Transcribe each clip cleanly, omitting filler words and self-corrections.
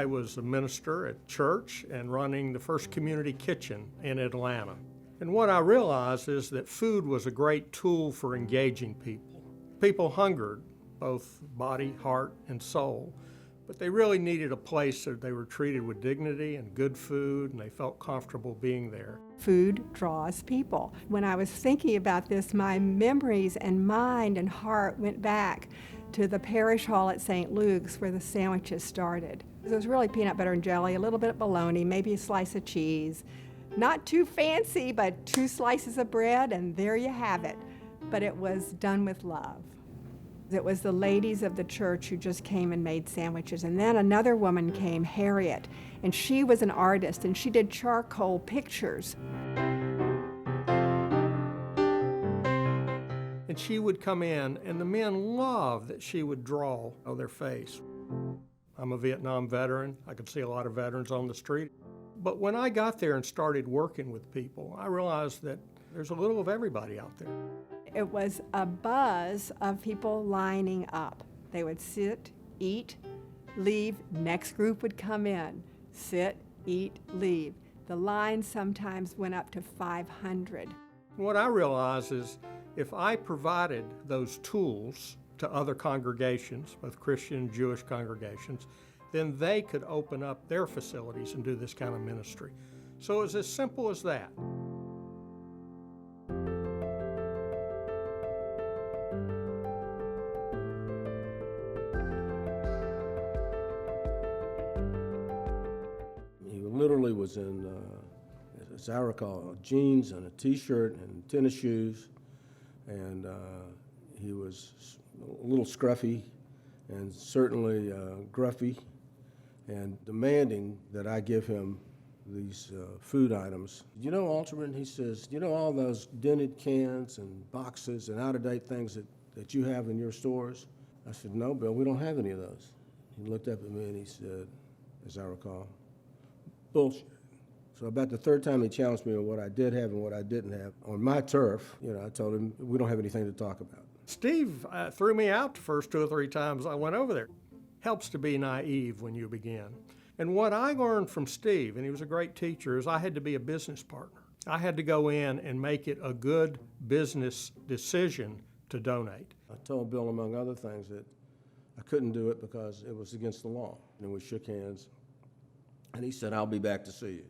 I was a minister at church and running the first community kitchen in Atlanta. And what I realized is that food was a great tool for engaging people. People hungered, both body, heart, and soul, but they really needed a place that they were treated with dignity and good food, and they felt comfortable being there. Food draws people. When I was thinking about this, my memories and mind and heart went back to the parish hall at St. Luke's where the sandwiches started. It was really peanut butter and jelly, a little bit of bologna, maybe a slice of cheese. Not too fancy, but 2 slices of bread, and there you have it. But it was done with love. It was the ladies of the church who just came and made sandwiches. And then another woman came, Harriet, and she was an artist, and she did charcoal pictures. And she would come in, and the men loved that she would draw on their face. I'm a Vietnam veteran. I could see a lot of veterans on the street. But when I got there and started working with people, I realized that there's a little of everybody out there. It was a buzz of people lining up. They would sit, eat, leave, next group would come in, sit, eat, leave. The line sometimes went up to 500. What I realized is if I provided those tools to other congregations, both Christian and Jewish congregations, then they could open up their facilities and do this kind of ministry. So it was as simple as that. He literally was in, as I recall, jeans and a t-shirt and tennis shoes, and he was a little scruffy and certainly gruffy, and demanding that I give him these food items. You know, Alderman, he says, you know all those dented cans and boxes and out-of-date things that you have in your stores? I said, no, Bill, we don't have any of those. He looked up at me and he said, as I recall, bullshit. So about the third time he challenged me on what I did have and what I didn't have. On my turf, I told him, we don't have anything to talk about. Steve threw me out the first 2 or 3 times I went over there. Helps to be naive when you begin. And what I learned from Steve, and he was a great teacher, is I had to be a business partner. I had to go in and make it a good business decision to donate. I told Bill, among other things, that I couldn't do it because it was against the law. And we shook hands, and he said, I'll be back to see you.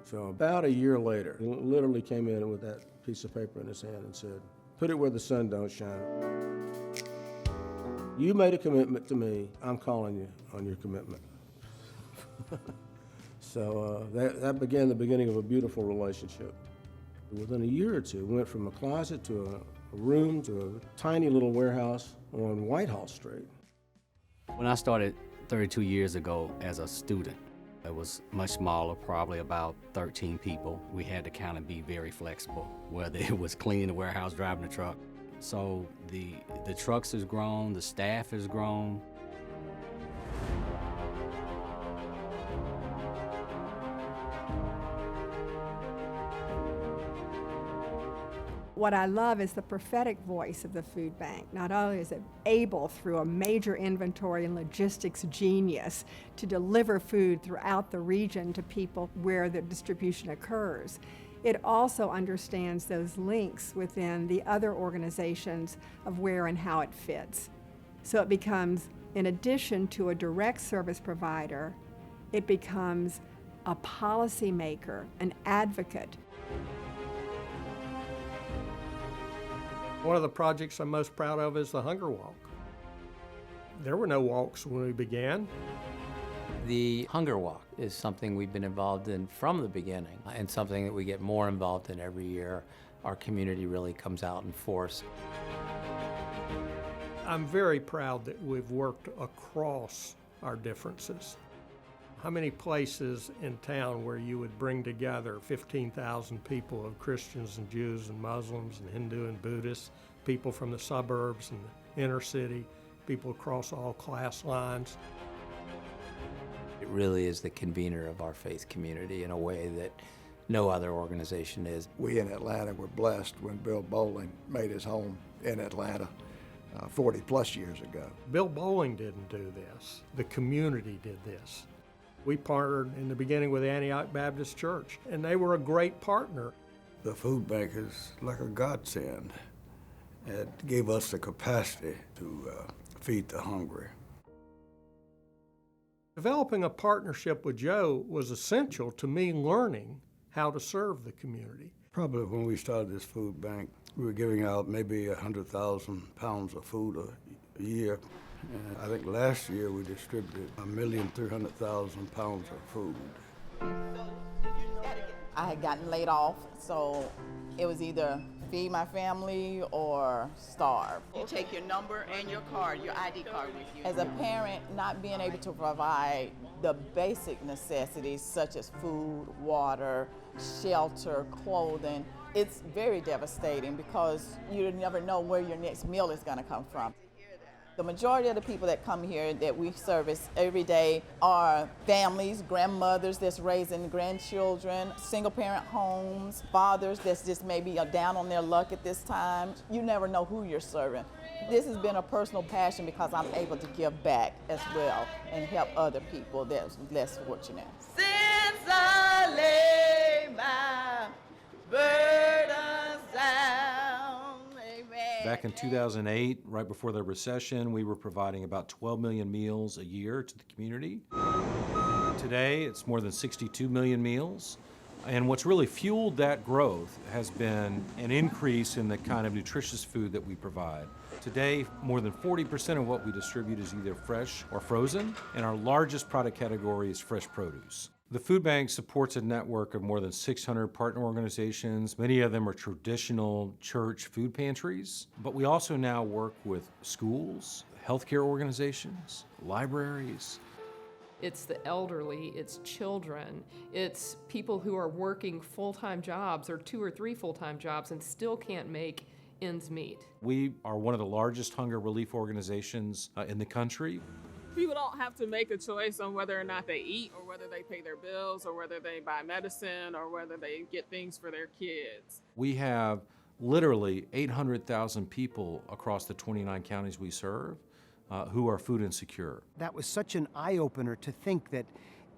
So about a year later, he literally came in with that piece of paper in his hand and said, put it where the sun don't shine. You made a commitment to me. I'm calling you on your commitment. So that began the beginning of a beautiful relationship. Within a year or two, we went from a closet to a room to a tiny little warehouse on Whitehall Street. When I started 32 years ago as a student, it was much smaller, probably about 13 people. We had to kind of be very flexible, whether it was cleaning the warehouse, driving the truck. So the trucks has grown, the staff has grown. What I love is the prophetic voice of the food bank. Not only is it able, through a major inventory and logistics genius, to deliver food throughout the region to people where the distribution occurs, it also understands those links within the other organizations of where and how it fits. So it becomes, in addition to a direct service provider, it becomes a policymaker, an advocate. One of the projects I'm most proud of is the Hunger Walk. There were no walks when we began. The Hunger Walk is something we've been involved in from the beginning, and something that we get more involved in every year. Our community really comes out in force. I'm very proud that we've worked across our differences. How many places in town where you would bring together 15,000 people of Christians and Jews and Muslims and Hindu and Buddhists, people from the suburbs and the inner city, people across all class lines? It really is the convener of our faith community in a way that no other organization is. We in Atlanta were blessed when Bill Bolling made his home in Atlanta. 40-plus years ago. Bill Bowling didn't do this. The community did this. We partnered in the beginning with Antioch Baptist Church, and they were a great partner. The food bank is like a godsend. It gave us the capacity to feed the hungry. Developing a partnership with Joe was essential to me learning how to serve the community. Probably when we started this food bank, we were giving out maybe 100,000 pounds of food a year. And I think last year we distributed 1,300,000 pounds of food. I had gotten laid off, so it was either feed my family or starve. You take your number and your card, your ID card with you. As a parent, not being able to provide the basic necessities such as food, water, shelter, clothing, it's very devastating because you never know where your next meal is going to come from. The majority of the people that come here that we service every day are families, grandmothers that's raising grandchildren, single-parent homes, fathers that's just maybe down on their luck at this time. You never know who you're serving. This has been a personal passion because I'm able to give back as well and help other people that's less fortunate. Since I lay my burdens down, amen. Back in 2008, right before the recession, we were providing about 12 million meals a year to the community. Today, it's more than 62 million meals. And what's really fueled that growth has been an increase in the kind of nutritious food that we provide. Today, more than 40% of what we distribute is either fresh or frozen, and our largest product category is fresh produce. The food bank supports a network of more than 600 partner organizations. Many of them are traditional church food pantries, but we also now work with schools, healthcare organizations, libraries. It's the elderly, it's children, it's people who are working full-time jobs or 2 or 3 full-time jobs and still can't make ends meet. We are one of the largest hunger relief organizations in the country. People don't have to make a choice on whether or not they eat or whether they pay their bills or whether they buy medicine or whether they get things for their kids. We have literally 800,000 people across the 29 counties we serve who are food insecure. That was such an eye-opener to think that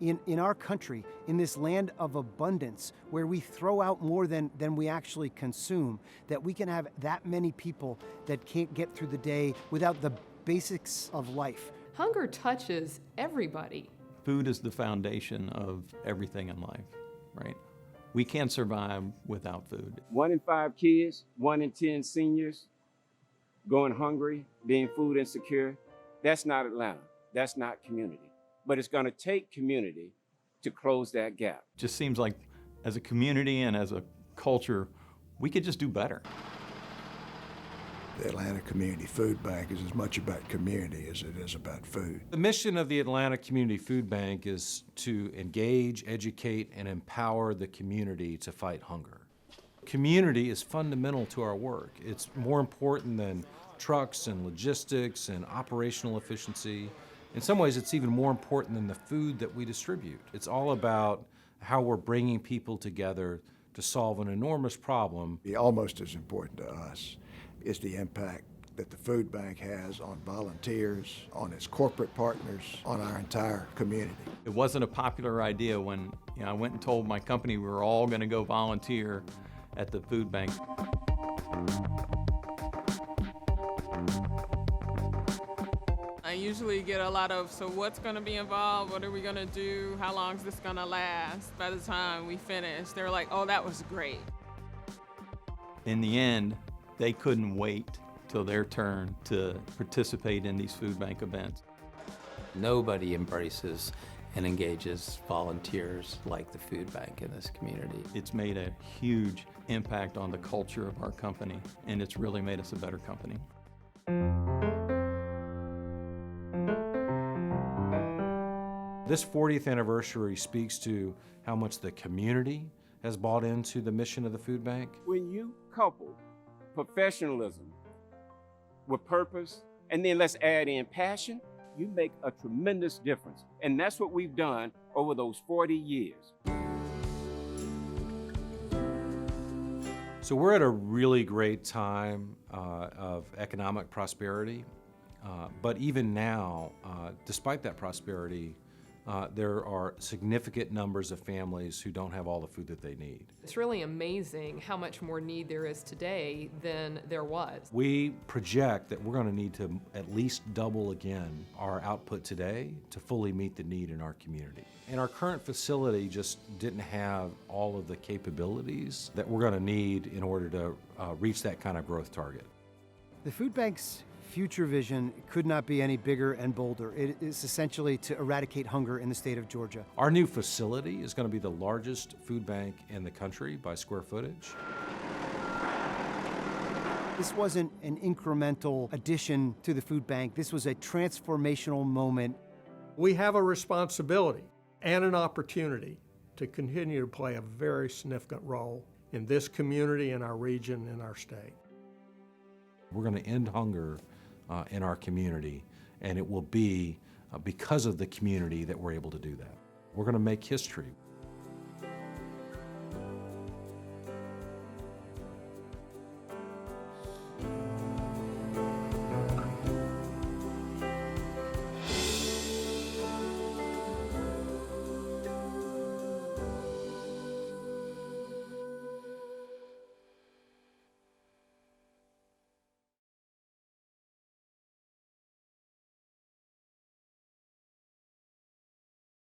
in our country, in this land of abundance, where we throw out more than we actually consume, that we can have that many people that can't get through the day without the basics of life. Hunger touches everybody. Food is the foundation of everything in life, right? We can't survive without food. 1 in 5 kids, 1 in 10 seniors going hungry, being food insecure. That's not Atlanta. That's not community. But it's going to take community to close that gap. Just seems like as a community and as a culture, we could just do better. The Atlanta Community Food Bank is as much about community as it is about food. The mission of the Atlanta Community Food Bank is to engage, educate, and empower the community to fight hunger. Community is fundamental to our work. It's more important than trucks and logistics and operational efficiency. In some ways, it's even more important than the food that we distribute. It's all about how we're bringing people together to solve an enormous problem. Almost as important to us is the impact that the food bank has on volunteers, on its corporate partners, on our entire community. It wasn't a popular idea when I went and told my company we were all going to go volunteer at the food bank. I usually get a lot of, so what's going to be involved? What are we going to do? How long is this going to last? By the time we finish, they're like, oh, that was great. In the end, they couldn't wait till their turn to participate in these food bank events. Nobody embraces and engages volunteers like the food bank in this community. It's made a huge impact on the culture of our company, and it's really made us a better company. This 40th anniversary speaks to how much the community has bought into the mission of the food bank. When you couple professionalism with purpose, and then let's add in passion, you make a tremendous difference. And that's what we've done over those 40 years. So we're at a really great time of economic prosperity, but even now, despite that prosperity, there are significant numbers of families who don't have all the food that they need. It's really amazing how much more need there is today than there was. We project that we're going to need to at least double again our output today to fully meet the need in our community. And our current facility just didn't have all of the capabilities that we're going to need in order to reach that kind of growth target. The food bank's future vision could not be any bigger and bolder. It is essentially to eradicate hunger in the state of Georgia. Our new facility is going to be the largest food bank in the country by square footage. This wasn't an incremental addition to the food bank. This was a transformational moment. We have a responsibility and an opportunity to continue to play a very significant role in this community, in our region, in our state. We're going to end hunger in our community, and it will be because of the community that we're able to do that. We're going to make history.